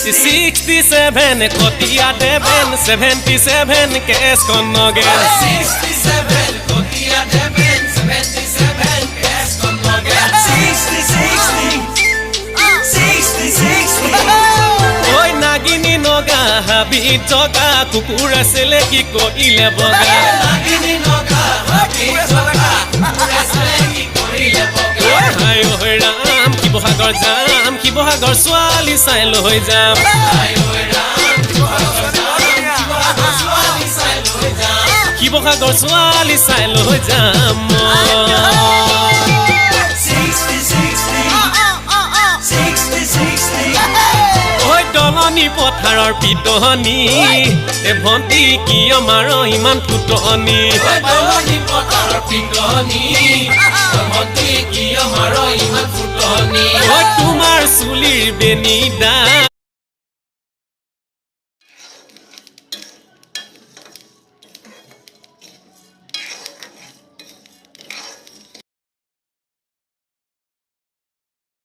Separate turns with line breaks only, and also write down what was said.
67 কতিয়া Deben 77 cash কনগেন
67 কতিয়া Deben 77 cash কনগেন 60
ঐ নাগিনী নগা হাবি জগা কুকুৰ আছিলে কি কৰিলে বগা
নাগিনী নগা হাবি জগা কুকুৰ আছিলে কি কৰিলে বগা
হাই ঐ ৰাম শিৱসাগৰ যাম শিৱসাগৰ ছোৱালী চাই লৈ যাম শিৱসাগৰ ছোৱালী চাই লৈ যাম ঐ দলনি পথাৰৰ পিটনি এ ভণ্টি কিয় মাৰ ইমান ফুটনি
দলনি পথাৰৰ পিটনি ভণ্টি কিয় মাৰ ইমান ফুটনি
ঐ তোমাৰ চুলিৰ বেনি ডাল